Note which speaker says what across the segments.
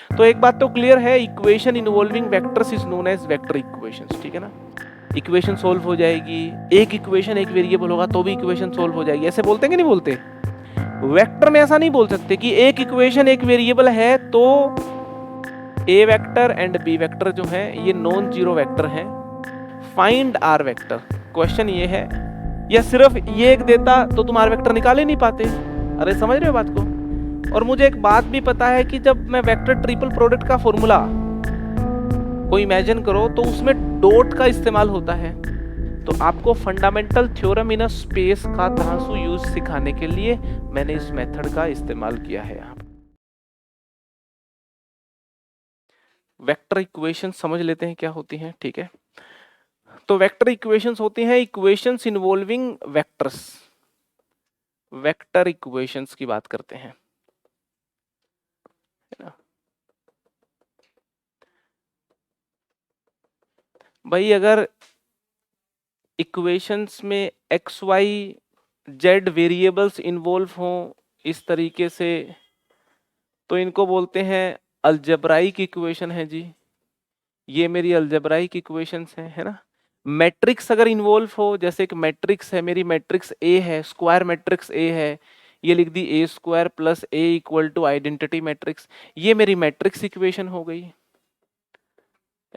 Speaker 1: तो एक बात तो क्लियर है, equation involving vectors is known as vector equations, ठीक है ना। इक्वेशन सोल्व हो जाएगी, एक इक्वेशन एक वेरिएबल होगा तो भी इक्वेशन सोल्व हो जाएगी, ऐसे बोलते हैं कि नहीं बोलते। वेक्टर में ऐसा नहीं बोल सकते कि एक इक्वेशन एक वेरिएबल है तो A vector and B vector जो है ये नॉन जीरो वेक्टर हैं, फाइंड आर वेक्टर। क्वेश्चन ये है, या सिर्फ ये एक देता तो तुम आर वेक्टर निकाल ही नहीं पाते। अरे समझ रहे हो बात को। और मुझे एक बात भी पता है कि जब मैं वेक्टर ट्रिपल प्रोडक्ट का फॉर्मूला को इमेजिन करो तो उसमें डॉट का इस्तेमाल होता है। तो आपको fundamental theorem in a space का धांसू यूज सिखाने के लिए मैंने इस मेथड का इस्तेमाल किया है। यहाँ वेक्टर इक्वेशन समझ लेते हैं क्या होती हैं, ठीक है। तो वेक्टर इक्वेशंस होती हैं equations involving vectors. Vector equations की बात करते हैं, है ना। भाई अगर इक्वेशंस में x y z variables involve हों इस तरीके से, तो इनको बोलते हैं अलजेब्राइक इक्वेशन है जी। ये मेरी अलजेब्राइक इक्वेशंस है ना। मैट्रिक्स अगर इन्वॉल्व हो, जैसे एक मैट्रिक्स है, मेरी मैट्रिक्स ए है, स्क्वायर मैट्रिक्स ए है, ये लिख दी A square plus A equal to identity matrix, ये मेरी मैट्रिक्स इक्वेशन हो गई, है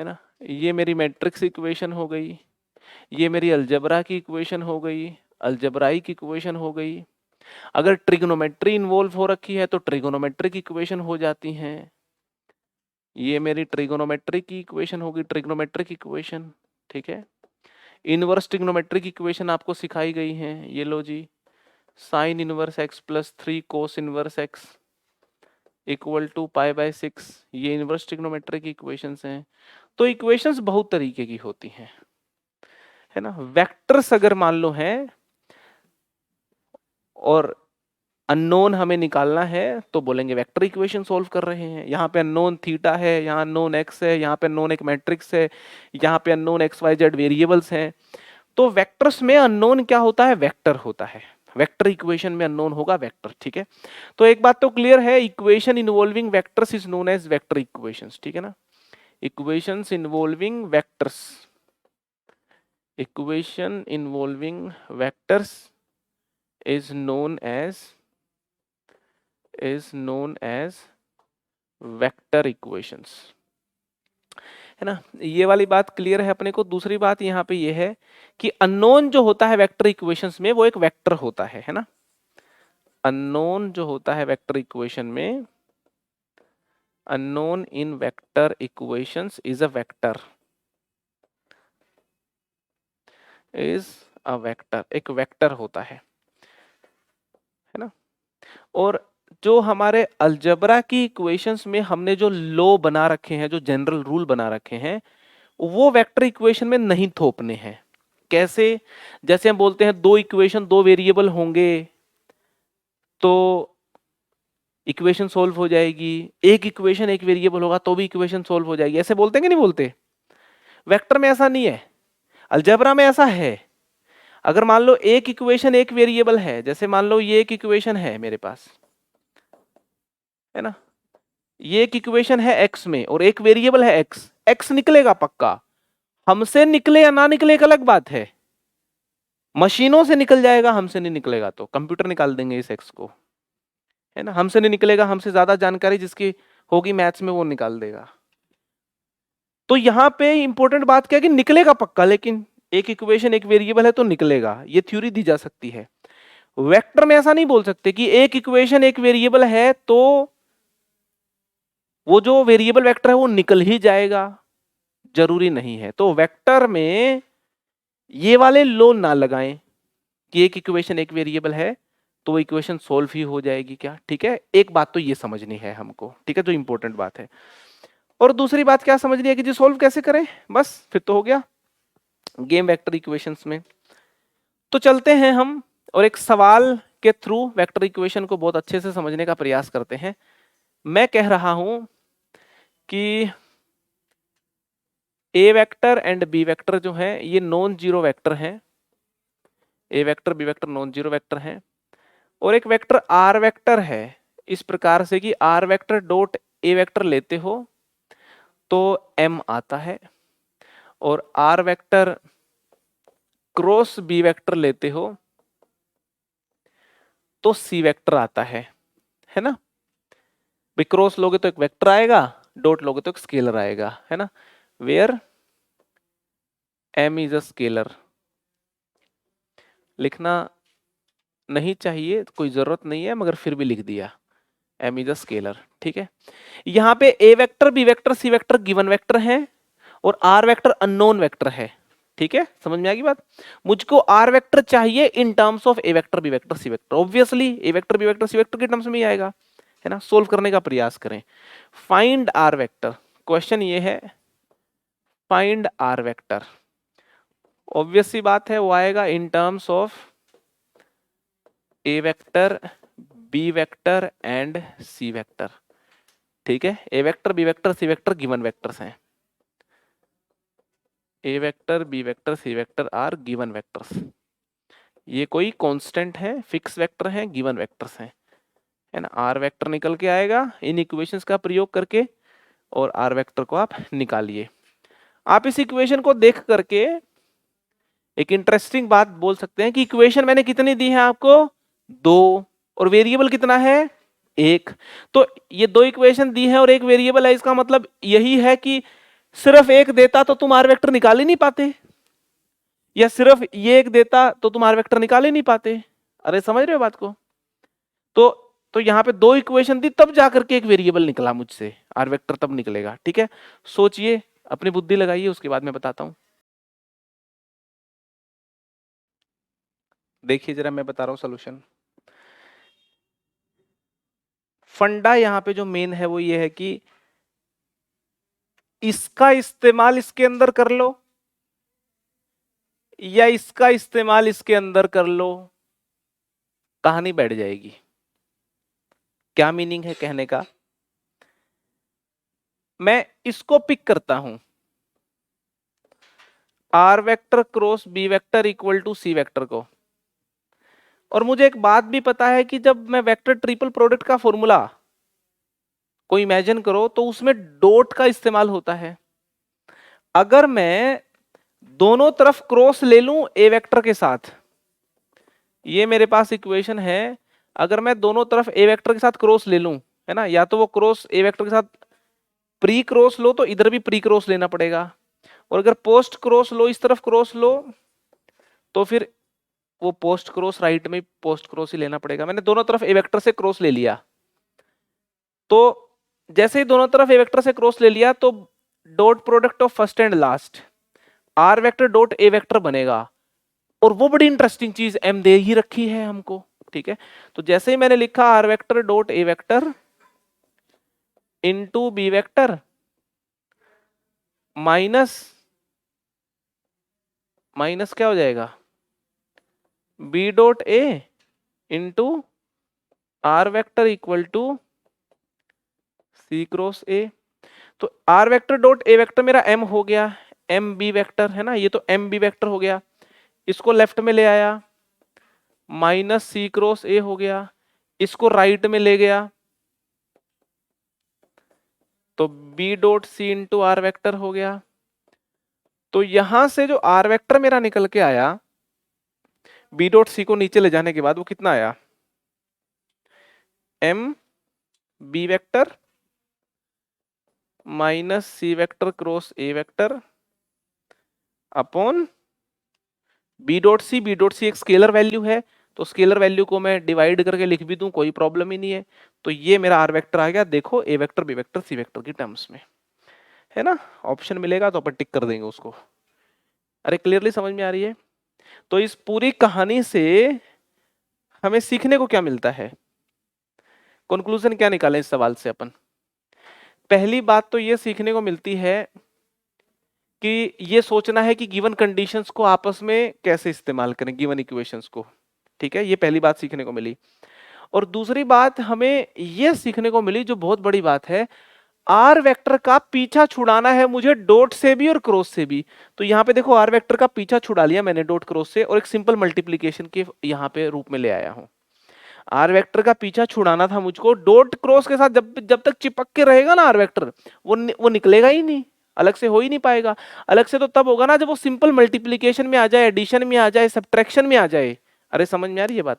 Speaker 1: ना। ये मेरी मैट्रिक्स इक्वेशन हो गई, ये मेरी अलजेब्रा की इक्वेशन हो गई, अलजेब्राइक इक्वेशन हो गई। अगर ट्रिग्नोमेट्री इन्वॉल्व हो रखी है तो ट्रिग्नोमेट्रिक इक्वेशन हो जाती हैं। ये मेरी ट्रिग्नोमेट्री की इक्वेशन होगी, ट्रिग्नोमेट्रिक इक्वेशन, ठीक है। इनवर्स ट्रिग्नोमेट्रिक इक्वेशन आपको सिखाई गई है, ये लो जी, sine inverse x plus 3 cos inverse x equal to pi by 6, ये इनवर्स ट्रिग्नोमेट्रिक इक्वेशंस हैं। तो इक्वेशंस बहुत तरीके की होती हैं, है ना। वेक्टर्स अगर मान लो हैं और अननोन हमें निकालना है तो बोलेंगे वेक्टर इक्वेशन सॉल्व कर रहे हैं। यहाँ पे अननोन थीटा है, यहाँ अननोन एक्स है, यहाँ पे अननोन एक मैट्रिक्स है, यहाँ पे unknown x y z variables हैं। तो वेक्टर्स में अननोन क्या होता है, वेक्टर होता है। वेक्टर इक्वेशन में अननोन होगा वेक्टर, ठीक है। तो एक बात तो क्लियर है, equation involving vectors is known as vector equations, ठीक है ना। Equations involving vectors, equation involving vectors is known as vector equations, है ना। ये वाली बात क्लियर है अपने को। दूसरी बात यहाँ पे ये है कि अननोन जो होता है वेक्टर इक्वेशंस में वो एक वेक्टर होता है ना। अननोन जो होता है वेक्टर इक्वेशन में, unknown in vector equations is a vector, is a vector, एक वेक्टर होता है ना। और जो हमारे अलजेब्रा की इक्वेशंस में हमने जो लॉ बना रखे हैं, जो जनरल रूल बना रखे हैं, वो वेक्टर इक्वेशन में नहीं थोपने हैं। कैसे? जैसे हम बोलते हैं दो इक्वेशन दो वेरिएबल होंगे तो इक्वेशन सोल्व हो जाएगी, एक इक्वेशन एक वेरिएबल होगा तो भी इक्वेशन सोल्व हो जाएगी, ऐसे बोलते हैं कि नहीं बोलते। वेक्टर में ऐसा नहीं है, अलजेब्रा में ऐसा है। अगर मान लो एक इक्वेशन एक वेरिएबल है, जैसे मान लो ये एक इक्वेशन है मेरे पास, है ना। ये एक इक्वेशन है एक्स में और एक वेरिएबल है एक्स, एक्स निकलेगा पक्का, हमसे निकले या ना निकले एक अलग बात है। मशीनों से निकल जाएगा, हमसे नहीं निकलेगा तो कंप्यूटर निकाल देंगे इस एक्स को, है ना। हमसे नहीं निकलेगा, हमसे ज्यादा जानकारी जिसकी होगी मैथ्स में वो निकाल देगा। तो यहां पे इंपॉर्टेंट बात क्या है कि निकलेगा पक्का, लेकिन एक इक्वेशन एक वेरिएबल है तो निकलेगा, ये थ्योरी दी जा सकती है। वेक्टर में ऐसा नहीं बोल सकते कि एक इक्वेशन एक वेरिएबल है तो वो जो वेरिएबल वेक्टर है वो निकल ही जाएगा, जरूरी नहीं है। तो वेक्टर में ये वाले लो ना लगाएं कि एक इक्वेशन एक वेरिएबल है तो वो इक्वेशन सोल्व ही हो जाएगी क्या, ठीक है। एक बात तो ये समझनी है हमको, ठीक है, जो इंपॉर्टेंट बात है। और दूसरी बात क्या समझनी है कि जी सोल्व कैसे करें, बस फिर तो हो गया गेम वेक्टर इक्वेशंस में। तो चलते हैं हम और एक सवाल के थ्रू वेक्टर इक्वेशन को बहुत अच्छे से समझने का प्रयास करते हैं। मैं कह रहा हूं कि A vector and B vector जो है ये नॉन जीरो वेक्टर हैं। A vector B vector non zero vector हैं और एक वेक्टर आर वेक्टर है इस प्रकार से कि आर वेक्टर डॉट ए वेक्टर लेते हो तो m आता है, और r vector cross b vector लेते हो तो c वेक्टर आता है ना। भाई क्रॉस लोगे तो एक वेक्टर आएगा, डॉट लोगे तो एक स्केलर आएगा, है ना। Where m is a scalar लिखना नहीं चाहिए, कोई जरूरत नहीं है, मगर फिर भी लिख दिया, m इज अ स्केलर, ठीक है। यहाँ पे a vector, b vector, c vector given vector है, और r वेक्टर अननोन वेक्टर है, ठीक है। समझ में आ गई बात। मुझको r वेक्टर चाहिए इन terms of a vector, b vector, c vector. Obviously a vector, b vector, c vector के टर्म्स में ही आएगा, है ना। सोल्व करने का प्रयास करें। फाइंड r वेक्टर, क्वेश्चन ये है, फाइंड r वेक्टर। ऑब्वियस सी बात है, वो आएगा in terms of a vector, b vector and c vector, ठीक है। a vector, b vector, c vector given vectors हैं। a vector, b vector, c vector are given vectors. ये कोई कांस्टेंट है, फिक्स वेक्टर है, गिवन वेक्टर्स हैं, है ना। आर वेक्टर निकल के आएगा इन इक्वेशंस का प्रयोग करके, और आर वेक्टर को आप निकालिए। आप इस इक्वेशन को देख करके एक इंटरेस्टिंग बात बोल सकते हैं कि इक्वेशन मैंने कितनी दी है आपको, 2, और वेरिएबल कितना है, 1। तो ये 2 इक्वेशन दी है और एक वेरिएबल है, इसका मतलब यही है कि सिर्फ एक देता तो तुम आर वेक्टर निकाल ही नहीं पाते, या सिर्फ ये एक देता तो तुम आर वेक्टर निकाल ही नहीं पाते। अरे समझ रहे हो बात को। तो यहाँ पे 2 इक्वेशन दी, तब जाकर के एक वेरिएबल निकला मुझसे, आर वेक्टर तब निकलेगा, ठीक है। सोचिए, अपनी बुद्धि लगाइए, उसके बाद मैं बताता हूं। देखिए जरा, मैं बता रहा हूं सोल्यूशन। फंडा यहां पे जो मेन है वो ये है कि इसका इस्तेमाल इसके अंदर कर लो, या इसका इस्तेमाल इसके अंदर कर लो, कहानी बैठ जाएगी। क्या मीनिंग है कहने का, मैं इसको पिक करता हूं, r vector cross B vector equal to c vector को, और मुझे एक बात भी पता है कि जब मैं वेक्टर ट्रिपल प्रोडक्ट का फॉर्मूला को इमेजिन करो तो उसमें डॉट का इस्तेमाल होता है। अगर मैं दोनों तरफ क्रॉस ले लूं ए वेक्टर के साथ, ये मेरे पास इक्वेशन है, अगर मैं दोनों तरफ ए वेक्टर के साथ क्रॉस ले लूं, है ना, या तो वो क्रॉस ए वेक्टर के साथ प्री क्रॉस लो तो इधर भी प्री क्रॉस लेना पड़ेगा, और अगर पोस्ट क्रॉस लो, इस तरफ क्रॉस लो, तो फिर वो पोस्ट क्रॉस राइट में पोस्ट क्रॉस ही लेना पड़ेगा। मैंने दोनों तरफ ए वेक्टर से क्रॉस ले लिया, तो जैसे ही दोनों तरफ ए वेक्टर से क्रॉस ले लिया तो dot product of first and last r vector dot A vector बनेगा, और वो बड़ी इंटरेस्टिंग चीज एम दे ही रखी है हमको, ठीक है। तो जैसे ही मैंने लिखा आर वेक्टर डॉट ए vector into B vector minus minus क्या हो जाएगा, B dot A into are vector equal to C cross A. तो are vector dot A vector मेरा एम हो गया, एम बी वेक्टर, है ना, ये तो एम बी वेक्टर हो गया, इसको लेफ्ट में ले आया, माइनस सी क्रॉस ए हो गया, इसको राइट में ले गया, तो b dot c into are vector हो गया। तो यहां से जो आर वेक्टर मेरा निकल के आया, बी डॉट सी को नीचे ले जाने के बाद वो कितना आया, m b vector minus c vector cross ए vector upon b dot c. B dot c एक स्केलर वैल्यू है, तो स्केलर वैल्यू को मैं डिवाइड करके लिख भी दूं, कोई प्रॉब्लम ही नहीं है। तो ये मेरा आर वेक्टर आ गया, देखो A vector B vector C vector की टर्म्स में, है ना। ऑप्शन मिलेगा तो अपन टिक कर देंगे उसको। अरे क्लियरली समझ में आ रही है। तो इस पूरी कहानी से हमें सीखने को क्या मिलता है, कंक्लूजन क्या निकालें इस सवाल से अपन। पहली बात तो ये सीखने को मिलती है कि ये सोचना है कि गिवन कंडीशंस को आपस में कैसे इस्तेमाल करें, गिवन इक्वेशंस को, ठीक है। ये पहली बात सीखने को मिली। और दूसरी बात हमें ये सीखने को मिली, जो बहुत बड़ी बात है, आर वेक्टर का पीछा छुड़ाना है मुझे डॉट से भी और क्रॉस से भी। तो यहाँ पे देखो आर वेक्टर का पीछा छुड़ा लिया मैंने डॉट क्रॉस से, और एक सिंपल मल्टीप्लीकेशन के यहाँ पे रूप में ले आया हूं। आर वेक्टर का पीछा छुड़ाना था मुझको, डॉट क्रॉस के साथ जब जब तक चिपक के रहेगा ना आर वेक्टर, वो निकलेगा ही नहीं, अलग से हो ही नहीं पाएगा। अलग से तो तब होगा ना जब वो सिंपल मल्टीप्लीकेशन में आ जाए, एडिशन में आ जाए, सब्ट्रैक्शन में आ जाए। अरे समझ में आ रही है बात?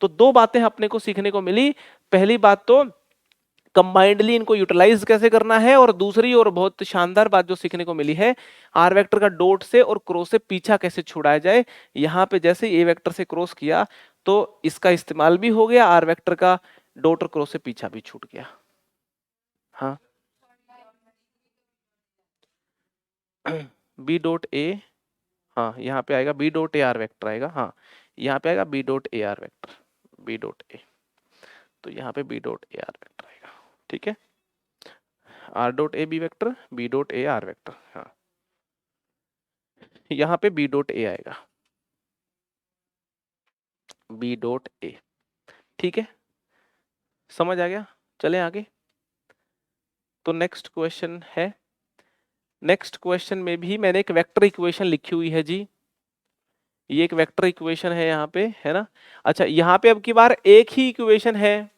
Speaker 1: तो दो बातें अपने को सीखने को मिली। पहली बात तो कंबाइंडली इनको यूटिलाइज कैसे करना है, और दूसरी और बहुत शानदार बात जो सीखने को मिली है, आर वेक्टर का डॉट से और क्रॉस से पीछा कैसे छुड़ाया जाए। यहां पे जैसे ए वेक्टर से क्रॉस किया तो इसका इस्तेमाल भी हो गया, आर वेक्टर का डॉट और क्रॉस से पीछा भी छूट गया। हाँ बी डॉट ए, हाँ यहाँ पे आएगा b dot a r vector आएगा, हाँ यहाँ पे आएगा b dot a r vector, b dot a, तो यहाँ पे b dot a r vector आएगा। ठीक है, r dot a b vector, b dot a r vector, हाँ यहाँ पे बी डॉट ए आएगा, बी डॉट ए। ठीक है, समझ आ गया? चले आगे। तो नेक्स्ट क्वेश्चन है, नेक्स्ट क्वेश्चन में भी मैंने एक वेक्टर इक्वेशन लिखी हुई है जी, ये एक वेक्टर इक्वेशन है यहाँ पे, है ना। अच्छा यहाँ पे अब की बार एक ही इक्वेशन है,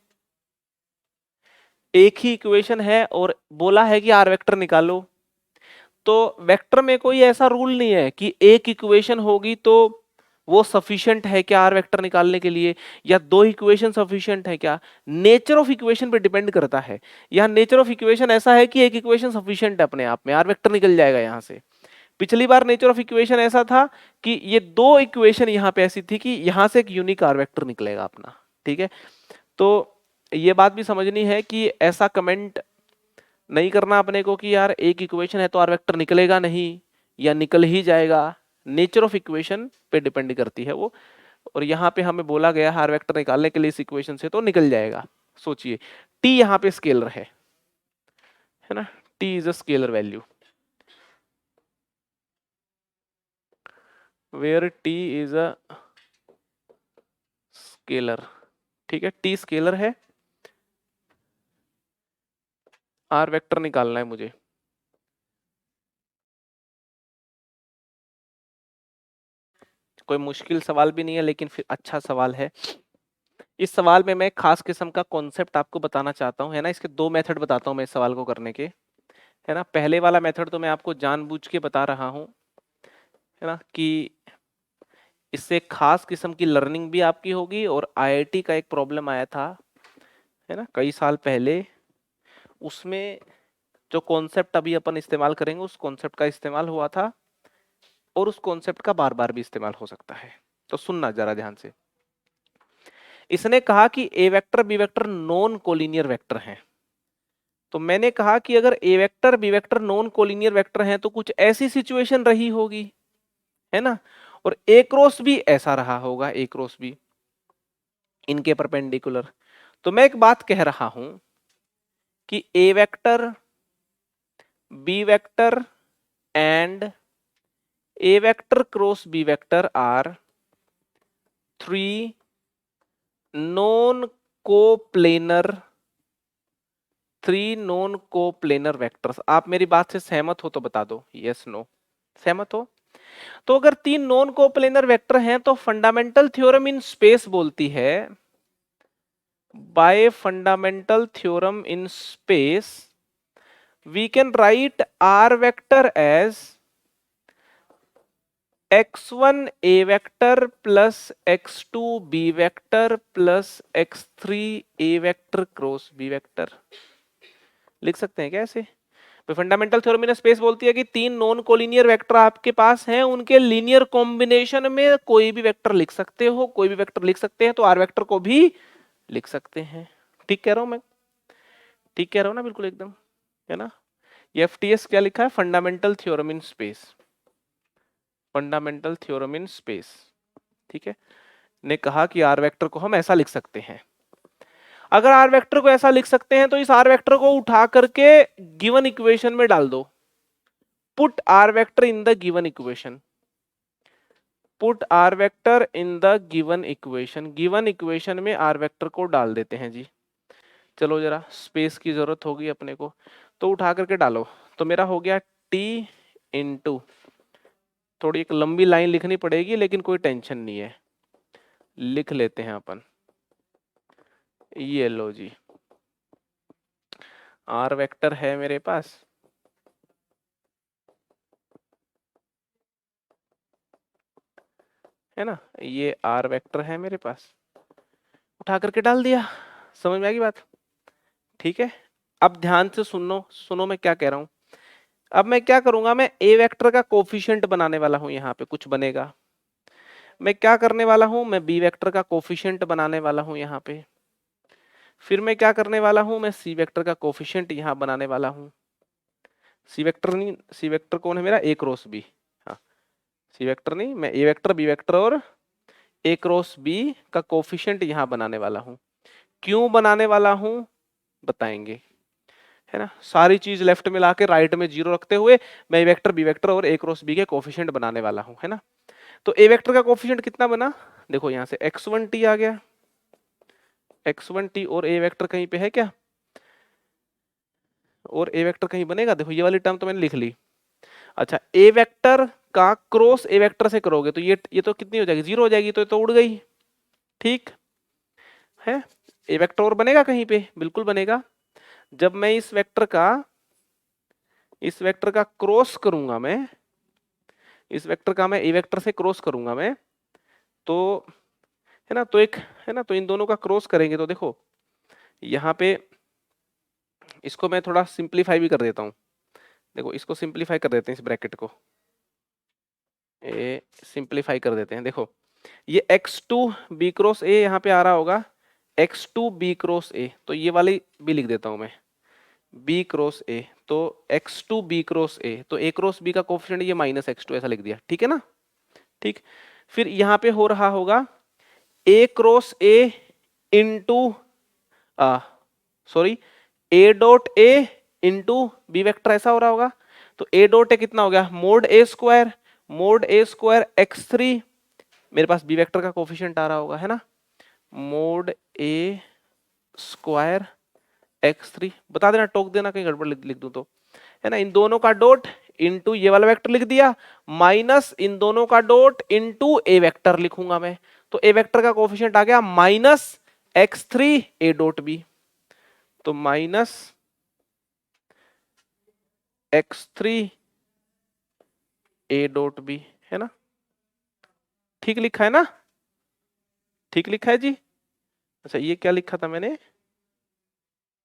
Speaker 1: एक ही इक्वेशन है और बोला है कि आर वेक्टर निकालो। तो वेक्टर में कोई ऐसा रूल नहीं है कि एक इक्वेशन होगी तो वो सफिशिएंट है क्या आर वेक्टर निकालने के लिए, या दो इक्वेशन सफिशिएंट है क्या। नेचर ऑफ इक्वेशन पे डिपेंड करता है। यहाँ नेचर ऑफ इक्वेशन ऐसा है कि एक इक्वेशन सफिशिएंट है अपने आप में, आर वेक्टर निकल जाएगा यहाँ से। पिछली बार नेचर ऑफ इक्वेशन ऐसा था कि ये दो इक्वेशन यहाँ पे ऐसी थी कि यहाँ से एक यूनिक आर वेक्टर निकलेगा अपना। ठीक है, तो ये बात भी समझनी है कि ऐसा कमेंट नहीं करना अपने को कि यार एक इक्वेशन है तो आर वेक्टर निकलेगा नहीं, या निकल ही जाएगा। नेचर ऑफ इक्वेशन पे डिपेंड करती है वो, और यहाँ पे हमें बोला गया है आर वेक्टर निकालने के लिए इस इक्वेशन से तो निकल जाएगा। सोचिए टी यहाँ पे स्केलर है ना, t is a scalar value, where t is a scalar. ठीक है, टी स्केलर है, आर वेक्टर निकालना है मुझे। कोई मुश्किल सवाल भी नहीं है, लेकिन फिर अच्छा सवाल है। इस सवाल में मैं खास किस्म का कॉन्सेप्ट आपको बताना चाहता हूँ, है ना। इसके दो मेथड बताता हूँ मैं इस सवाल को करने के, है ना। पहले वाला मेथड तो मैं आपको जानबूझ के बता रहा हूँ, है ना, कि इससे खास किस्म की लर्निंग भी आपकी होगी। और आईआईटी का एक प्रॉब्लम आया था, है ना, कई साल पहले, उसमें जो कॉन्सेप्ट अभी अपन इस्तेमाल करेंगे उस कॉन्सेप्ट का इस्तेमाल हुआ था, और उस कॉन्सेप्ट का बार बार भी इस्तेमाल हो सकता है। तो सुनना जरा ध्यान से। इसने कहा कि A vector B vector non collinear vector हैं। तो मैंने कहा कि अगर A vector B vector non collinear vector हैं तो कुछ ऐसी सिचुएशन रही होगी, है ना। और ए क्रॉस भी ऐसा रहा होगा, ए क्रॉस भी इनके परपेंडिकुलर। तो मैं एक बात कह रहा हूं कि A vector B vector and A vector cross B vector are three non coplanar, three non coplanar vectors. आप मेरी बात से सहमत हो तो बता दो यस नो। सहमत हो? तो अगर तीन नॉन कोप्लेनर वेक्टर हैं तो फंडामेंटल थ्योरम इन स्पेस बोलती है, by fundamental theorem in space we can write r vector as x1 a vector plus x2 b vector plus x3 a vector cross b vector. लिख सकते हैं क्या ऐसे? तो फंडामेंटल थ्योरम इन स्पेस बोलती है कि तीन नॉन कोलिनियर वेक्टर आपके पास हैं, उनके लीनियर कॉम्बिनेशन में कोई भी वेक्टर लिख सकते हो, कोई भी वेक्टर लिख सकते हैं, तो आर वेक्टर को भी लिख सकते हैं। ठीक कह रहा हूं मैं? ठीक कह रहा हूं ना बिल्कुल एकदम, है ना। ये एफटीएस क्या लिखा है? Fundamental theorem in space, fundamental theorem in space, ठीक है, ने कहा कि आर वेक्टर को हम ऐसा लिख सकते हैं। अगर आर वेक्टर को ऐसा लिख सकते हैं तो इस आर वेक्टर को उठा करके गिवन इक्वेशन में डाल दो। Put r vector in the given equation, put r vector in the given equation. Given equation में आर वेक्टर को डाल देते हैं जी। चलो जरा, स्पेस की जरूरत होगी अपने को, तो उठा करके डालो। तो मेरा हो गया टी इंटू, थोड़ी एक लंबी लाइन लिखनी पड़ेगी लेकिन कोई टेंशन नहीं है, लिख लेते हैं अपन। ये लो जी, आर वेक्टर है मेरे पास, है ना, ये आर वेक्टर है मेरे पास, उठा करके डाल दिया। समझ में आ गई बात? ठीक है, अब ध्यान से सुनो, सुनो मैं क्या कह रहा हूं। अब मैं क्या करूंगा, मैं ए वेक्टर का कोफिशिएंट बनाने वाला हूं, यहाँ पे कुछ बनेगा। मैं क्या करने वाला हूं, मैं बी वेक्टर का कोफिशिएंट बनाने वाला हूं यहाँ पे। फिर मैं क्या करने वाला हूं, मैं सी वेक्टर का कोफिशिएंट यहाँ बनाने वाला हूं। सी वेक्टर नहीं, सी वेक्टर कौन है मेरा, ए क्रॉस बी। हाँ, सी वेक्टर नहीं, मैं ए वेक्टर, बी वेक्टर और ए क्रॉस बी का कोफिशिएंट यहाँ बनाने वाला हूँ। क्यों बनाने वाला हूँ बताएंगे, है ना। सारी चीज लेफ्ट में लाके राइट में जीरो रखते हुए मैं ए वेक्टर, बी वेक्टर और ए क्रॉस बी के कोफिशिएंट बनाने वाला हूँ, है ना। तो ए वेक्टर का कोफिशिएंट कितना बना, देखो यहाँ से x1t आ गया, x1t, और ए वेक्टर कहीं पे है क्या, और ए वेक्टर कहीं बनेगा, देखो ये वाली टर्म तो मैंने लिख ली। अच्छा, ए वेक्टर का क्रॉस ए वेक्टर से करोगे तो ये तो कितनी हो जाएगी, जीरो हो जाएगी, तो ये तो उड़ गई। ठीक है, ए वेक्टर और बनेगा कहीं पे, बिल्कुल बनेगा। जब मैं इस वेक्टर का क्रॉस करूंगा, मैं इस वेक्टर का मैं ए वेक्टर से क्रॉस करूंगा मैं, तो है ना, तो एक, है ना, तो इन दोनों का क्रॉस करेंगे तो देखो यहाँ पे इसको मैं थोड़ा सिंप्लीफाई भी कर देता हूँ। देखो इसको सिंप्लीफाई कर देते हैं, इस ब्रैकेट को ए सिंप्लीफाई कर देते हैं। देखो ये x2 b क्रॉस ए यहाँ पे आ रहा होगा, x2 b क्रॉस ए, तो ये वाली भी लिख देता हूँ मैं, b क्रॉस ए, तो x2 b क्रॉस ए, तो a क्रॉस b का कोफिशिएंट ये माइनस x2, ऐसा लिख दिया, ठीक है ना। ठीक, फिर यहाँ पे हो रहा होगा a cross a into sorry a dot a into b vector, ऐसा हो रहा होगा। तो a डॉट ए कितना हो गया, मोड ए स्क्वायर x3, मेरे पास बी वेक्टर का कोफिशिएंट आ रहा होगा, है ना, मोड ए स्क्वायर x3, बता देना, टोक देना कहीं गड़बड़ लिख दूं तो, है ना, इन दोनों का डॉट इंटू ये वाला वेक्टर लिख दिया, माइनस इन दोनों का डॉट इंटू ए वेक्टर लिखूंगा मैं, तो ए वेक्टर का कोफिशिएंट आ गया minus x3 A dot B, तो minus x3 A dot B, है ना। ठीक लिखा है ना, ठीक लिखा है जी। अच्छा, ये क्या लिखा था मैंने,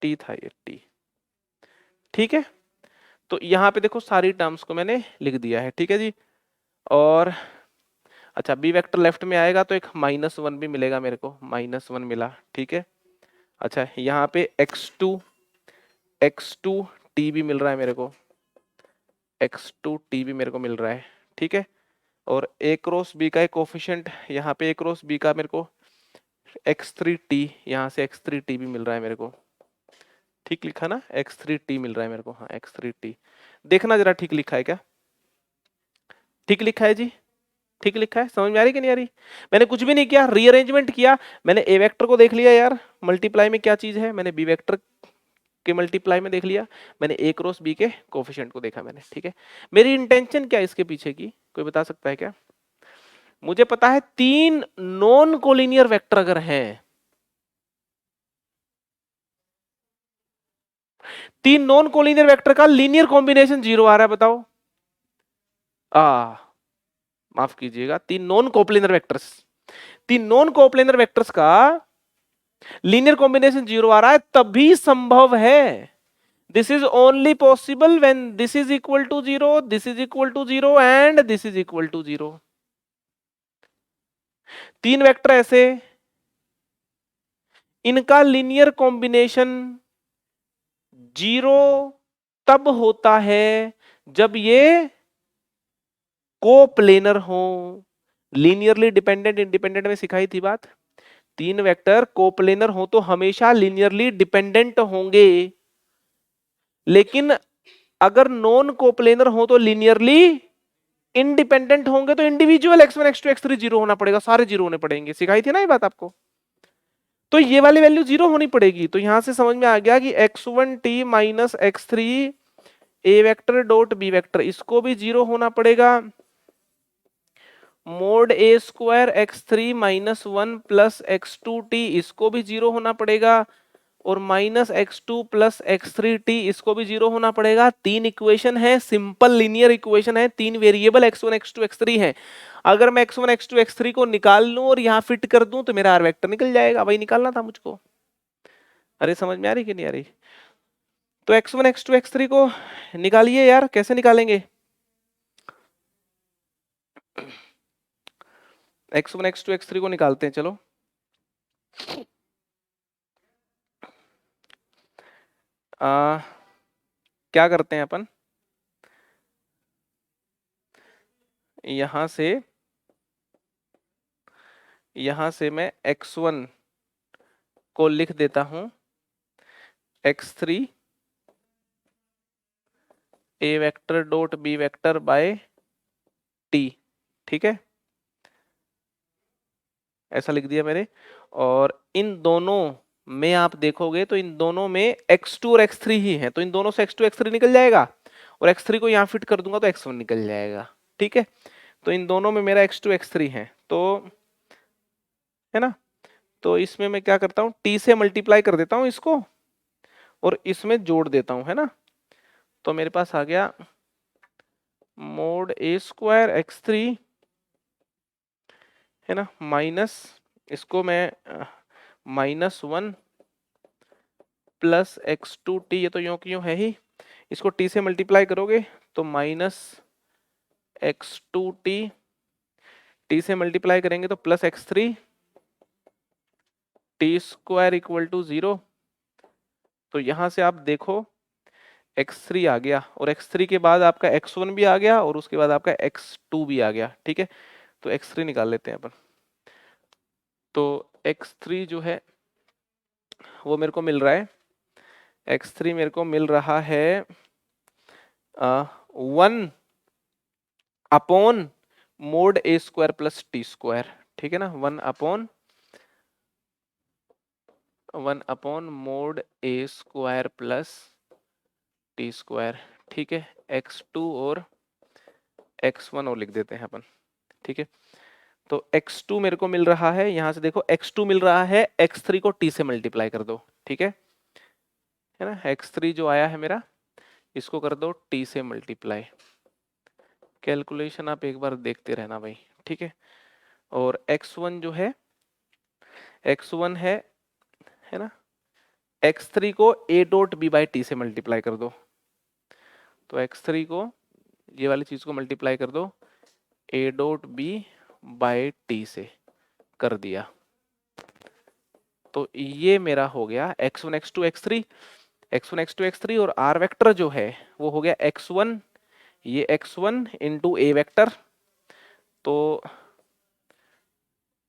Speaker 1: टी था ये, टी, ठीक है। तो यहाँ पे देखो सारी टर्म्स को मैंने लिख दिया है, ठीक है जी। और अच्छा, बी वेक्टर लेफ्ट में आएगा तो एक -1 भी मिलेगा मेरे को, -1 मिला, ठीक है। अच्छा, यहाँ पे x2 t भी मिल रहा है मेरे को, x2 t भी मेरे को मिल रहा है, ठीक है। और a क्रॉस b का एक कोफिशिएंट, यहाँ पे a क्रॉस b का मेरे को x3t, यहाँ से x3t भी मिल रहा है मेरे को, ठीक लिखा ना, x3t मिल रहा है मेरे को, हाँ x3t, देखना जरा ठीक लिखा है क्या, ठीक लिखा है जी, ठीक लिखा है, समझ में आ रही कि नहीं आ रही। मैंने कुछ भी नहीं किया, रीअरेंजमेंट किया, मैंने ए वेक्टर को देख लिया यार, मल्टीप्लाई में क्या चीज है, मैंने बी वेक्टर के मल्टीप्लाई में देख लिया, मैंने ए क्रॉस बी के कोफिशिएंट को देखा मैंने, ठीक है। मेरी इंटेंशन क्या है इसके पीछे की, कोई बता सकता है क्या। मुझे पता है 3 नॉन कोलिनियर वेक्टर अगर हैं, 3 नॉन कोलिनियर वेक्टर का लीनियर कॉम्बिनेशन 0 आ रहा है, बताओ। माफ कीजिएगा, 3 non coplanar vectors, 3 non coplanar vectors का लीनियर कॉम्बिनेशन 0 आ रहा है, तभी संभव है। This is only possible when this is equal to 0, this is equal to 0 and this is equal to 0। 3 vector ऐसे, इनका लीनियर कॉम्बिनेशन 0 तब होता है जब ये कोप्लेनर हो। लीनियरली डिपेंडेंट इंडिपेंडेंट में सिखाई थी बात, 3 वेक्टर कोप्लेनर हो तो हमेशा लीनियरली डिपेंडेंट होंगे, लेकिन अगर नॉन कोप्लेनर हो तो लीनियरली इंडिपेंडेंट होंगे, तो individual x1 x2 x3 zero होना पड़ेगा, सारे जीरो होने पड़ेंगे, सिखाई थी ना ये बात आपको। तो ये वाली वैल्यू जीरो होनी पड़ेगी, तो यहां से समझ में आ गया कि x1t माइनस x3 ए वेक्टर डॉट बी वेक्टर, इसको भी जीरो होना पड़ेगा, मोड ए square x three minus one plus x two t, इसको भी जीरो होना पड़ेगा, और minus x two plus x three t, इसको भी जीरो होना पड़ेगा। तीन इक्वेशन है, सिंपल लीनियर इक्वेशन है, तीन variable x one x two x three है। अगर मैं x one x two x three को निकाल लूं और यहाँ फिट कर दूं तो मेरा आर वेक्टर निकल जाएगा। वही निकालना था मुझको। अरे समझ में आ रही कि नहीं आ रही? तो x one x two x three को निकालिए यार, कैसे निकालेंगे? X one x two x three को निकालते हैं, चलो। क्या करते हैं अपन, यहां से मैं x1 को लिख देता हूं x3 a vector dot b vector by t, ठीक है, ऐसा लिख दिया मैंने। और इन दोनों में आप देखोगे तो इन दोनों में x2 और x3 ही है, तो इन दोनों से x2 x3 निकल जाएगा, और x3 को यहां फिट कर दूंगा तो x1 निकल जाएगा, ठीक है। तो इन दोनों में मेरा x2 x3 है, तो है ना, तो इसमें मैं क्या करता हूं, t से मल्टीप्लाई कर देता हूं इसको, और इसमें जोड़ देता हूं, है ना। तो मेरे पास आ गया मोड ए स्क्वायर एक्स थ्री, है ना, माइनस, इसको मैं minus one plus x two t, ये तो यूं की यूं है ही, इसको टी से मल्टीप्लाई करोगे तो minus x two t, t से मल्टीप्लाई करेंगे तो plus x three t square equal to zero. तो यहां से आप देखो x3 आ गया, और x3 के बाद आपका x1 भी आ गया, और उसके बाद आपका x2 भी आ गया, ठीक है। तो x3 निकाल लेते हैं अपन। तो x3 जो है वो मेरे को मिल रहा है, x3 मेरे को मिल रहा है 1 अपॉन मोड ए स्क्वायर प्लस टी स्क्वायर, ठीक है ना, 1 अपॉन मोड ए स्क्वायर प्लस टी स्क्वायर, ठीक है, x2 और x1 और लिख देते हैं अपन, ठीक है। तो x2 मेरे को मिल रहा है, यहां से देखो x2 मिल रहा है, x3 को t से मल्टीप्लाई कर दो, ठीक है ना, x3 जो आया है मेरा, इसको कर दो t से मल्टीप्लाई। कैलकुलेशन आप एक बार देखते रहना भाई, ठीक है। और x1 जो है, x1 है ना, x3 को a dot b by T से मल्टीप्लाई कर दो। तो x3 को ये वाली चीज को मल्टीप्लाई कर दो a dot b by T से, कर दिया। तो ये मेरा हो गया x1 x2 x3, x1 x2 x3, और r वेक्टर जो है वो हो गया x1, ये x1 इंटू ए वेक्टर। तो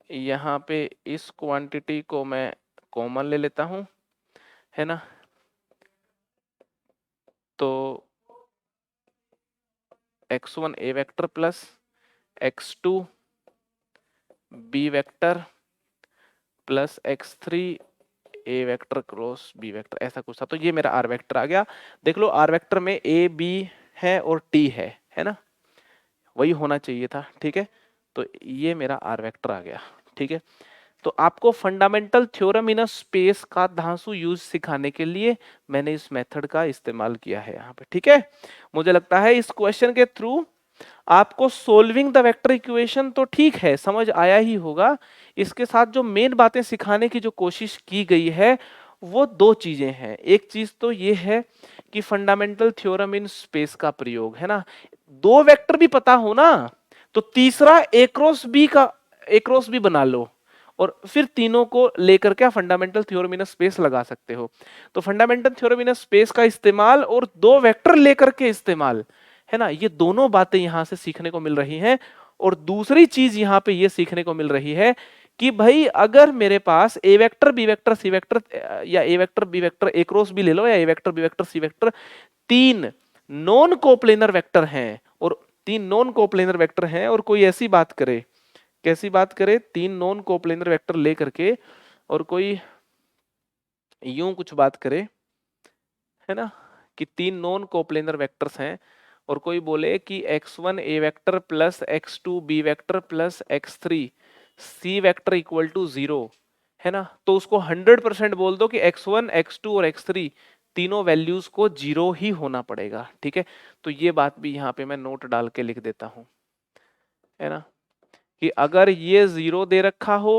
Speaker 1: यहाँ पे इस क्वांटिटी को मैं कॉमन ले लेता हूं, है ना, तो x1 A vector plus x2 B vector plus x3 A vector cross B vector, ऐसा कुछ था। तो ये मेरा आर वेक्टर आ गया। देख लो आर वेक्टर में ए बी है और टी है ना, वही होना चाहिए था, ठीक है। तो ये मेरा आर वेक्टर आ गया, ठीक है। तो आपको fundamental theorem in a space का धांसू यूज सिखाने के लिए मैंने इस मेथड का इस्तेमाल किया है यहाँ पे, ठीक है। मुझे लगता है इस क्वेश्चन के थ्रू आपको सोल्विंग द वेक्टर इक्वेशन तो ठीक है समझ आया ही होगा। इसके साथ जो मेन बातें सिखाने की जो कोशिश की गई है वो दो चीजें हैं। एक चीज तो ये है कि फंडामेंटल थ्योरम इन स्पेस का प्रयोग, है ना, दो वेक्टर भी पता हो ना तो तीसरा ए क्रॉस बी बना लो, और फिर तीनों को लेकर के फंडामेंटल थ्योरम इन स्पेस लगा सकते हो। तो फंडामेंटल थ्योरम इन स्पेस का इस्तेमाल और दो वेक्टर लेकर के इस्तेमाल, है ना, ये दोनों बातें यहां से सीखने को मिल रही हैं। और दूसरी चीज यहां पे ये सीखने को मिल रही है कि भाई अगर मेरे पास A vector B vector C vector, या A vector B vector A cross B ले लो, या A vector B vector C vector, तीन नॉन कोप्लेनर वेक्टर हैं, और तीन नॉन कोप्लेनर वेक्टर हैं, और कोई ऐसी बात करे, कैसी बात करे, तीन नॉन कोप्लेनर वेक्टर ले करके और कोई यूं कुछ बात करे, है ना, कि तीन नॉन कोप्लेनर वेक्टर्स हैं और कोई बोले कि x1 a vector plus x2 b vector plus x3 c vector equal to 0 है ना, तो उसको 100% बोल दो कि x1 x2 और x3 तीनों वैल्यूज को 0 ही होना पड़ेगा। ठीक है, तो ये बात भी यहाँ पे मैं नोट डाल के लिख देता हूं, है ना, कि अगर ये 0 दे रखा हो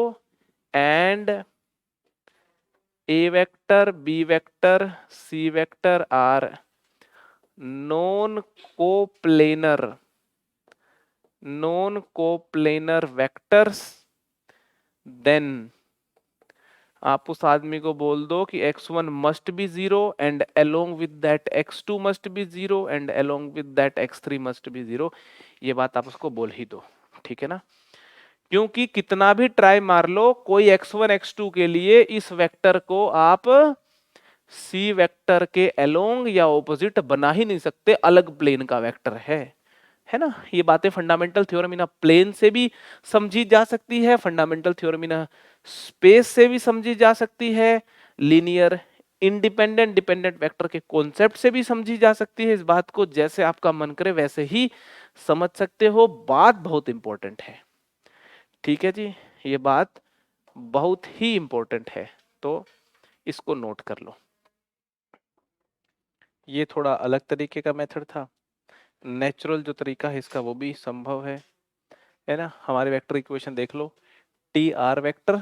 Speaker 1: and a vector b vector c vector are non coplanar vectors, then आप उस आदमी को बोल दो कि x1 must be 0 and along with that x2 must be 0 and along with that x3 must be 0। ये बात आप उसको बोल ही दो, ठीक है ना, क्योंकि कितना भी ट्राई मार लो कोई x1 x2 के लिए इस वेक्टर को आप सी वेक्टर के अलोंग या ऑपोजिट बना ही नहीं सकते, अलग प्लेन का वेक्टर है ना। ये बातें फंडामेंटल थ्योरम इन प्लेन से भी समझी जा सकती है, फंडामेंटल थ्योरम इन स्पेस से भी समझी जा सकती है, लीनियर इंडिपेंडेंट डिपेंडेंट वेक्टर के कॉन्सेप्ट से भी समझी जा सकती है। इस बात को जैसे आपका मन करे वैसे ही समझ सकते हो, बात बहुत इंपॉर्टेंट है, ठीक है जी, ये बात बहुत ही इंपॉर्टेंट है, तो इसको नोट कर लो। ये थोड़ा अलग तरीके का मेथड था, नेचुरल जो तरीका है इसका वो भी संभव है ना। हमारे वेक्टर इक्वेशन देख लो, T are vector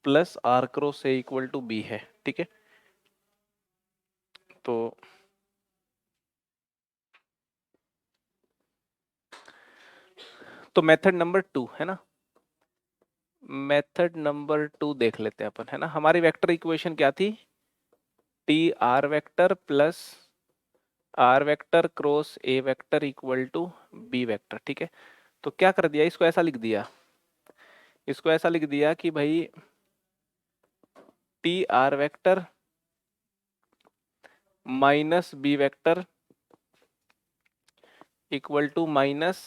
Speaker 1: plus R cross A equal to B है, ठीक है, तो मेथड नंबर 2 है ना, मेथड नंबर 2 देख लेते हैं अपन, है ना। हमारी वेक्टर इक्वेशन क्या थी, t are vector plus r vector cross A vector equal to B vector, ठीक है। तो क्या कर दिया, इसको ऐसा लिख दिया, इसको ऐसा लिख दिया कि भाई T are vector minus B vector equal to minus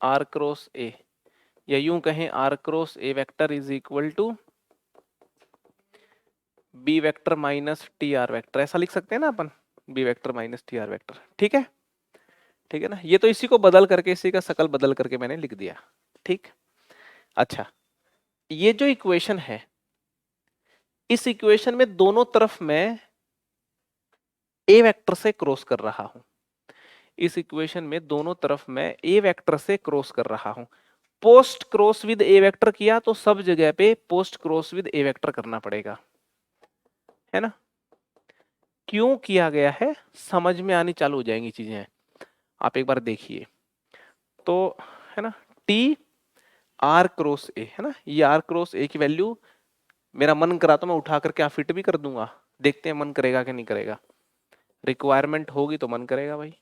Speaker 1: R cross A, या यूं कहें R cross A vector is equal to B vector minus T R vector, ऐसा लिख सकते हैं ना अपन, B vector minus T R vector, ठीक है, ठीक है ना। ये तो इसी को बदल करके, इसी का शकल बदल करके मैंने लिख दिया, ठीक। अच्छा, ये जो इक्वेशन है, इस इक्वेशन में दोनों तरफ मैं ए वेक्टर से क्रॉस कर रहा हूं, इस इक्वेशन में दोनों तरफ मैं ए वेक्टर से क्रॉस कर रहा हूं। Post cross with a vector किया तो सब जगह पे post cross with a vector करना पड़ेगा, है ना। क्यों किया गया है समझ में आनी चालू हो जाएंगी चीजें, आप एक बार देखिए तो, है ना, टी आर क्रॉस ए, है ना, ये आर क्रॉस ए की वैल्यू मेरा मन करा तो मैं उठा करके आप फिट भी कर दूंगा, देखते हैं मन करेगा कि नहीं करेगा, रिक्वायरमेंट होगी तो मन करेगा भाई।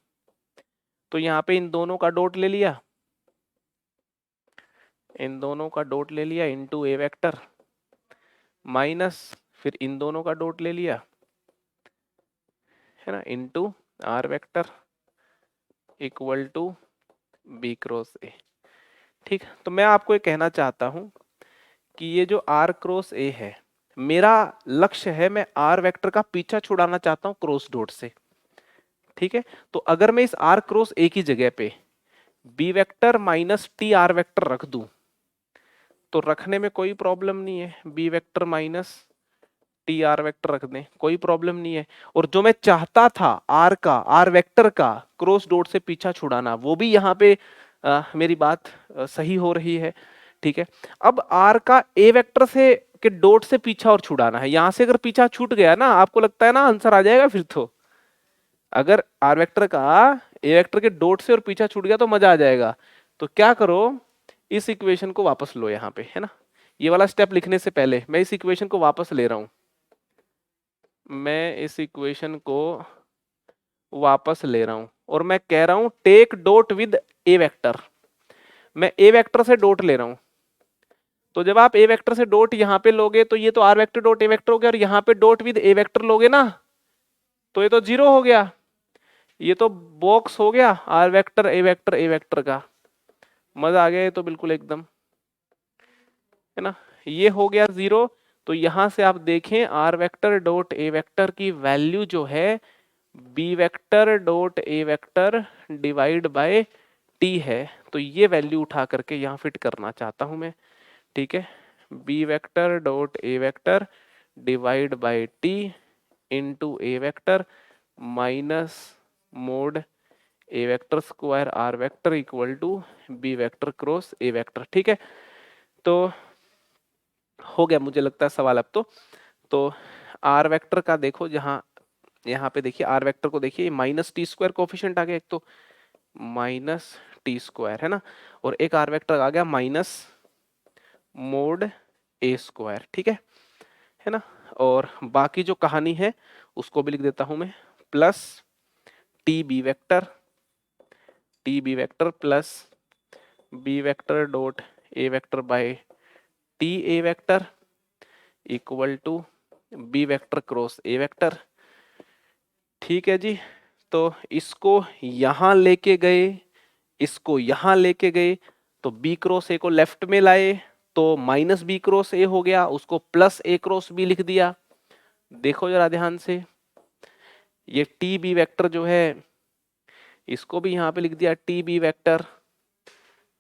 Speaker 1: तो यहाँ पे इन दोनों का डॉट ले लिया, इन दोनों का डॉट ले लिया इनटू ए वेक्टर माइनस, फिर इन दोनों का डॉट ले लिया, है ना, into r vector equal to b cross a, ठीक। तो मैं आपको ये कहना चाहता हूं कि ये जो आर क्रॉस ए है, मेरा लक्ष्य है, मैं आर वेक्टर का पीछा छुड़ाना चाहता हूं क्रॉस डॉट से, ठीक है। तो अगर मैं इस आर क्रॉस ए की जगह पे b vector minus T R vector रख दूं तो रखने में कोई प्रॉब्लम नहीं है, b vector minus T R vector रख दें, कोई प्रॉब्लम नहीं है। और जो मैं चाहता था आर का, आर वेक्टर का क्रॉस डॉट से पीछा छुड़ाना, वो भी यहाँ पे मेरी बात सही हो रही है, ठीक है। अब आर का ए वेक्टर से के डॉट से पीछा और छुड़ाना है, यहां से अगर पीछा छूट गया ना, आपको लगता है ना आंसर आ जाएगा फिर तो, अगर आर वेक्टर का ए वेक्टर के डॉट से और पीछा छूट गया तो मजा आ जाएगा। तो क्या करो, इस इक्वेशन को वापस लो यहाँ पे, है ना, ये वाला स्टेप लिखने से पहले मैं इस इक्वेशन को वापस ले रहा हूं, मैं इस इक्वेशन को वापस ले रहा हूं और मैं कह रहा हूं take dot with a vector, मैं ए वेक्टर से डॉट ले रहा हूं। तो जब आप ए वेक्टर से डॉट यहां पे लोगे तो ये तो are vector dot A vector हो गया, और यहां पे डॉट विद ए वेक्टर लोगे ना तो ये तो जीरो हो गया, ये तो बॉक्स हो गया आर वेक्टर ए वेक्टर का, मजा आ गया ये तो बिल्कुल एकदम, है ना, ये हो गया जीरो। तो यहां से आप देखें आर वेक्टर डॉट ए वेक्टर की वैल्यू जो है b vector dot A vector divide by t है, तो ये वैल्यू उठा करके यहाँ फिट करना चाहता हूं मैं, ठीक है। B vector dot A vector divide by t into a vector minus mod A vector square are vector equal to B vector cross A vector, ठीक है। तो हो गया मुझे लगता है सवाल अब तो आर वेक्टर का देखो, जहां यहाँ पे देखिए आर वेक्टर को देखिए, माइनस टी स्क्वायर कोफिशिएंट आ गया, एक तो माइनस टी स्क्वायर है ना, और एक आर वेक्टर आ गया माइनस मोड ए स्क्वायर, ठीक है ना। और बाकी जो कहानी है उसको भी लिख देता हूं मैं, plus t b vector plus b vector dot A vector by T A vector equal to B vector cross A vector, ठीक है जी। तो इसको यहां लेके गए, इसको यहां लेके गए, तो बी क्रॉस ए को लेफ्ट में लाए तो माइनस बी क्रॉस ए हो गया, उसको प्लस ए क्रॉस बी लिख दिया। देखो जरा ध्यान से, ये टी बी वेक्टर जो है इसको भी यहां पे लिख दिया टी बी वेक्टर,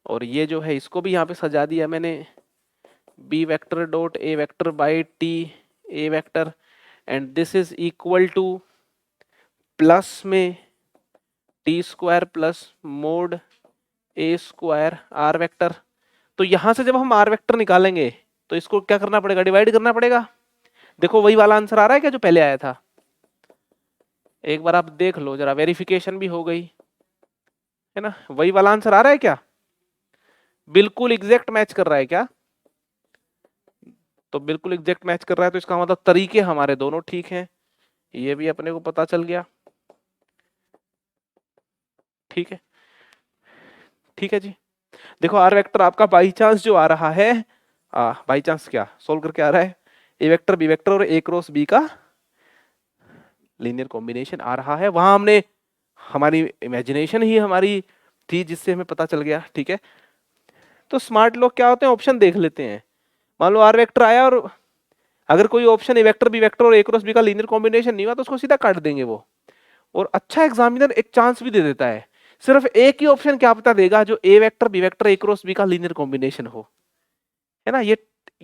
Speaker 1: और ये जो है इसको भी यहां पे सजा दिया मैंने B vector dot A vector by T A vector, and this is equal to plus में T square plus mod A square are vector. तो यहां से जब हम आर वेक्टर निकालेंगे तो इसको क्या करना पड़ेगा, डिवाइड करना पड़ेगा। देखो वही वाला आंसर आ रहा है क्या जो पहले आया था, एक बार आप देख लो जरा, वेरिफिकेशन भी हो गई है ना, वही वाला आंसर आ रहा है क्या, बिल्कुल एग्जैक्ट मैच कर रहा है क्या, तो बिल्कुल एग्जैक्ट मैच कर रहा है, तो इसका मतलब तरीके हमारे दोनों ठीक हैं, ये भी अपने को पता चल गया, ठीक है। ठीक है जी, देखो आर वेक्टर आपका बाई चांस जो आ रहा है, बाई चांस क्या सोल्व करके आ रहा है, ए वेक्टर बी वेक्टर और ए क्रॉस बी का लीनियर कॉम्बिनेशन आ रहा है, वहां हमने हमारी इमेजिनेशन ही हमारी थी जिससे हमें पता चल गया, ठीक है। तो स्मार्ट लोग क्या होते हैं, ऑप्शन देख लेते हैं, मान लो आर वेक्टर आया और अगर कोई option a vector B vector और ए क्रॉस बी का लीनियर कॉम्बिनेशन नहीं हुआ तो उसको सीधा काट देंगे वो, और अच्छा एग्जामिनर एक चांस भी दे देता है, सिर्फ एक ही ऑप्शन क्या पता देगा जो A vector B vector A cross B का लीनियर कॉम्बिनेशन हो, है ना। ये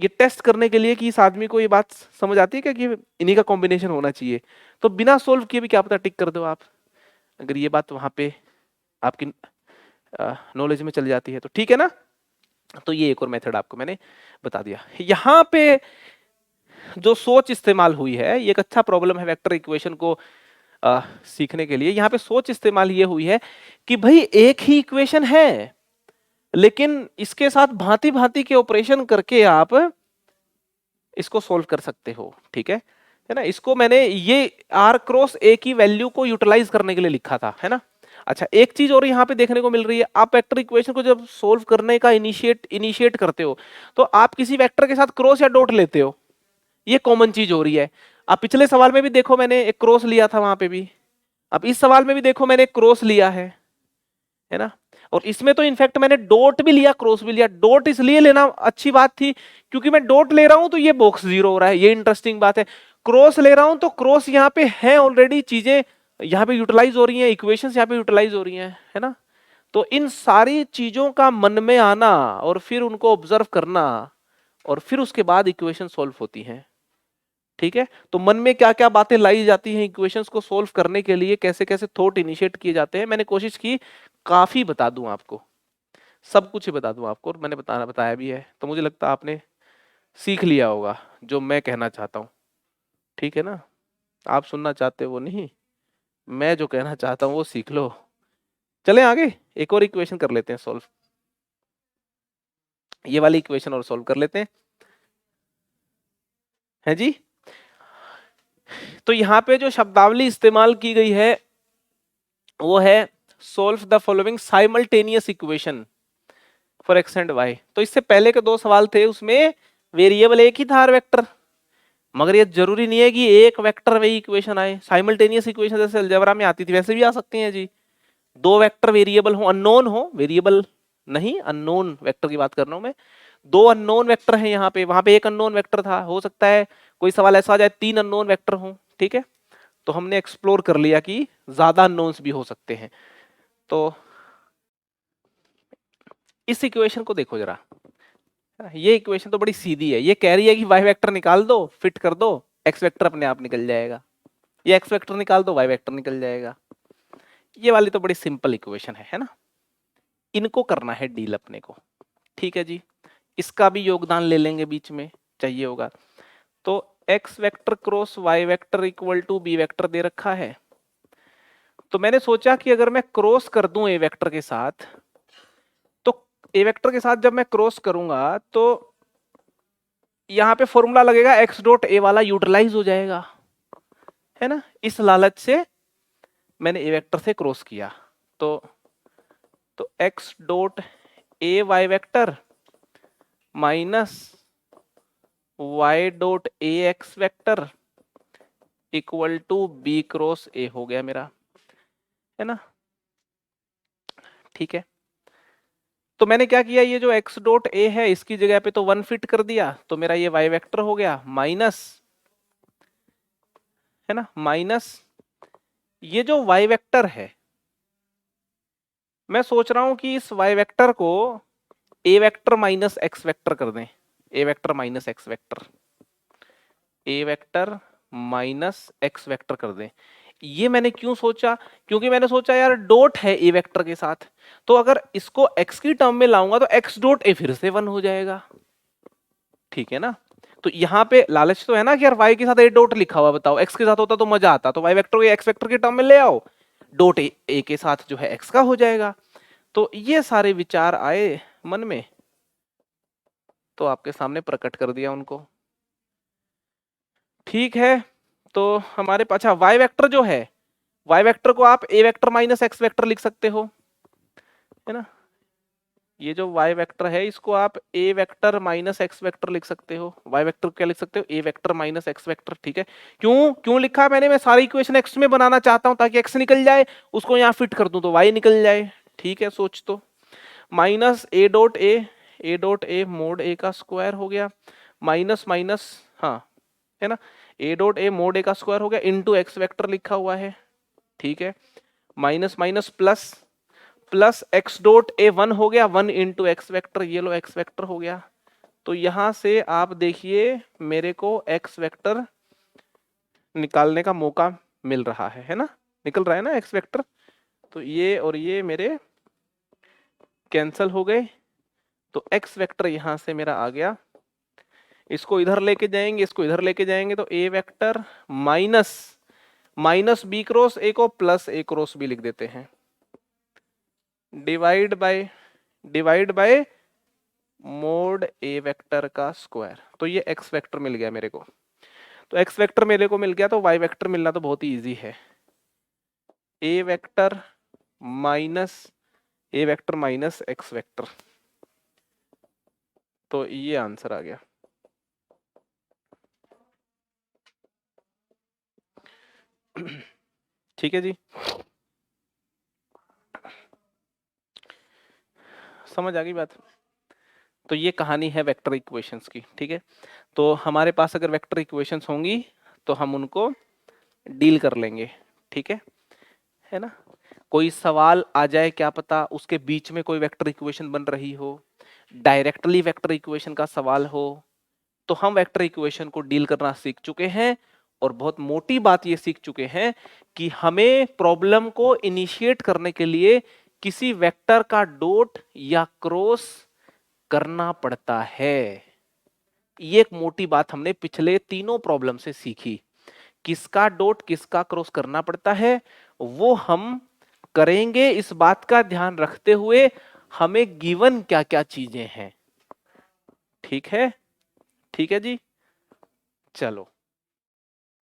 Speaker 1: टेस्ट करने के लिए कि इस आदमी को ये बात समझ आती है क्या कि इन्हीं का कॉम्बिनेशन होना चाहिए, तो बिना सोल्व किए भी क्या पता टिक कर दो आप, अगर ये बात वहां पे आपकी नॉलेज में चली जाती है तो, ठीक है ना। तो ये एक और मेथड आपको मैंने बता दिया। यहाँ पे जो सोच इस्तेमाल हुई है, ये एक अच्छा प्रॉब्लम है वेक्टर इक्वेशन को सीखने के लिए। यहाँ पे सोच इस्तेमाल ये हुई है कि भाई एक ही इक्वेशन है, लेकिन इसके साथ भांति भांति के ऑपरेशन करके आप इसको सोल्व कर सकते हो, ठीक है ना। इसको मैंने ये आर क्रॉस ए की वैल्यू को यूटिलाइज करने के लिए लिखा था, है ना। अच्छा एक चीज और यहाँ पे देखने को मिल रही है, आप वेक्टर इक्वेशन को जब सोल्व करने का इनिशिएट करते हो तो आप किसी वेक्टर के साथ क्रॉस या डॉट लेते हो, ये कॉमन चीज हो रही है। आप पिछले सवाल में भी देखो मैंने एक क्रॉस लिया था वहां पे भी, अब इस सवाल में भी देखो मैंने एक क्रॉस लिया है ना। और इसमें तो इनफैक्ट मैंने डॉट भी लिया क्रॉस भी लिया, डॉट इसलिए लेना अच्छी बात थी क्योंकि मैं डॉट ले रहा हूं तो ये बॉक्स जीरो हो रहा है, ये इंटरेस्टिंग बात है। क्रॉस ले रहा हूं तो क्रॉस यहाँ पे है ऑलरेडी, चीजें यहाँ पे यूटिलाइज हो रही हैं, इक्वेशंस यहाँ पे यूटिलाइज हो रही हैं, है ना। तो इन सारी चीजों का मन में आना और फिर उनको ऑब्जर्व करना और फिर उसके बाद इक्वेशन सोल्व होती हैं, ठीक है। तो मन में क्या क्या बातें लाई जाती हैं इक्वेशंस को सोल्व करने के लिए, कैसे कैसे थॉट इनिशिएट किए जाते हैं, मैंने कोशिश की काफी बता दूं आपको, सब कुछ ही बता दूं आपको, और मैंने बताया भी है, तो मुझे लगता है आपने सीख लिया होगा जो मैं कहना चाहता हूँ, ठीक है ना। आप सुनना चाहते हो वो नहीं, मैं जो कहना चाहता हूँ वो सीख लो। चले आगे, एक और इक्वेशन कर लेते हैं सॉल्व, ये वाली इक्वेशन और सॉल्व कर लेते हैं, है जी। तो यहाँ पे जो शब्दावली इस्तेमाल की गई है वो है solve the following simultaneous equation for x and y. तो इससे पहले के दो सवाल थे उसमें वेरिएबल एक ही था आर वेक्टर, मगर ये जरूरी नहीं है कि एक वेक्टर वही इक्वेशन आए, साइमल्टेनियस इक्वेशन जैसे अलजेब्रा में आती थी वैसे भी आ सकती हैं जी। दो वेक्टर वेरिएबल हो, अननोन हो, वेरिएबल नहीं अननोन वेक्टर की बात कर रहा हूं मैं, दो अननोन वेक्टर हैं यहाँ पे, वहां पे एक अननोन वेक्टर था, हो सकता है कोई सवाल ऐसा आ जाए तीन अननोन वेक्टर हो, ठीक है। तो हमने एक्सप्लोर कर लिया कि ज्यादा अननोन्स भी हो सकते हैं। तो इस इक्वेशन को देखो जरा, ये इक्वेशन तो बड़ी सीधी है, ये कह रही है कि वाई वेक्टर निकाल दो, फिट कर दो, एक्स वेक्टर अपने आप निकल जाएगा। ये एक्स वेक्टर निकाल दो, वाई वेक्टर निकल जाएगा। ये वाली तो बड़ी सिंपल इक्वेशन है ना। इनको करना है डील अपने को, ठीक है जी। इसका भी योगदान ले लेंगे, बीच में चाहिए होगा। तो X vector cross Y vector equal to B vector दे रखा है। तो मैंने सोचा कि अगर मैं क्रॉस कर दूं ए वेक्टर के साथ, तो ए वेक्टर के साथ जब मैं क्रॉस करूंगा तो यहां पे फॉर्मूला लगेगा, एक्स डॉट ए वाला यूटिलाइज हो जाएगा, है ना। इस लालच से मैंने ए वेक्टर से क्रॉस किया। तो x dot a y vector minus y dot a x vector equal to b cross a हो गया मेरा, है ना। ठीक है, तो मैंने क्या किया, ये जो एक्स डॉट ए है इसकी जगह पे तो 1 फिट कर दिया, तो मेरा ये वाई वेक्टर हो गया माइनस, है ना, माइनस ये जो वाई वेक्टर है, मैं सोच रहा हूं कि इस वाई वेक्टर को ए वेक्टर माइनस एक्स वेक्टर कर दें। ए वेक्टर माइनस एक्स वेक्टर, ए वेक्टर माइनस एक्स वेक्टर कर दें। ये मैंने क्यों सोचा, क्योंकि मैंने सोचा यार डॉट है ए वेक्टर के साथ, तो अगर इसको एक्स की टर्म में लाऊंगा तो एक्स डॉट ए फिर से 1 हो जाएगा, ठीक है ना। तो यहाँ पे लालच तो है ना कि यार वाई के साथ ए डॉट लिखा हुआ, बताओ एक्स के साथ होता तो मजा आता, तो वाई वेक्टर को एक्स वेक्टर के टर्म में ले आओ, डॉट ए के साथ जो है एक्स का हो जाएगा। तो ये सारे विचार आए मन में, तो आपके सामने प्रकट कर दिया उनको। ठीक है, तो हमारे पास, अच्छा वाई वेक्टर जो है, वाई वेक्टर को आप ए वेक्टर माइनस एक्स वेक्टर लिख सकते हो, है ना। ये जो y वेक्टर है इसको आप a vector minus x vector लिख सकते हो। y वेक्टर क्या लिख सकते हो, a vector minus x vector, ठीक है। क्यों क्यों लिखा मैंने, मैं सारी इक्वेशन x में बनाना चाहता हूं ताकि x निकल जाए, उसको यहाँ फिट कर दूं तो y निकल जाए, ठीक है। सोच तो minus A dot A mod A का स्क्वायर हो गया, माइनस माइनस, हाँ है ना, ए डॉट ए मोड ए का स्क्वायर हो गया, इंटू एक्स वेक्टर लिखा हुआ है, ठीक है। Minus minus plus, plus x dot ए 1 हो गया, 1 इंटू एक्स वेक्टर, ये लो एक्स वेक्टर हो गया। तो यहां से आप देखिए मेरे को एक्स वेक्टर निकालने का मौका मिल रहा है ना, निकल रहा है ना एक्स वेक्टर। तो ये और ये मेरे कैंसल हो गए, तो एक्स वेक्टर यहां से मेरा आ गया। इसको इधर लेके जाएंगे, इसको इधर लेके जाएंगे, तो A vector minus minus B cross A को प्लस ए क्रॉस बी लिख देते हैं, divide by mod A vector का स्क्वायर। तो ये एक्स वेक्टर मिल गया मेरे को, तो एक्स वेक्टर मेरे को मिल गया, तो वाई वेक्टर मिलना तो बहुत ही इजी है, ए वेक्टर माइनस एक्स वेक्टर। तो ये आंसर आ गया। ठीक है जी, समझ आ गई बात। तो ये कहानी है वेक्टर इक्वेशंस की, ठीक है। तो हमारे पास अगर वेक्टर इक्वेशंस होंगी तो हम उनको डील कर लेंगे, ठीक है ना। कोई सवाल आ जाए, क्या पता उसके बीच में कोई वेक्टर इक्वेशन बन रही हो, डायरेक्टली वेक्टर इक्वेशन का सवाल हो, तो हम वेक्टर इक्वेशन को डील करना सीख चुके हैं। और बहुत मोटी बात ये सीख चुके हैं कि हमें प्रॉब्लम को इनिशिएट करने के लिए किसी वेक्टर का डॉट या क्रॉस करना पड़ता है। ये एक मोटी बात हमने पिछले तीनों प्रॉब्लम से सीखी, किसका डॉट किसका क्रॉस करना पड़ता है वो हम करेंगे, इस बात का ध्यान रखते हुए हमें गिवन क्या क्या चीजें हैं, ठीक है। ठीक है जी, चलो।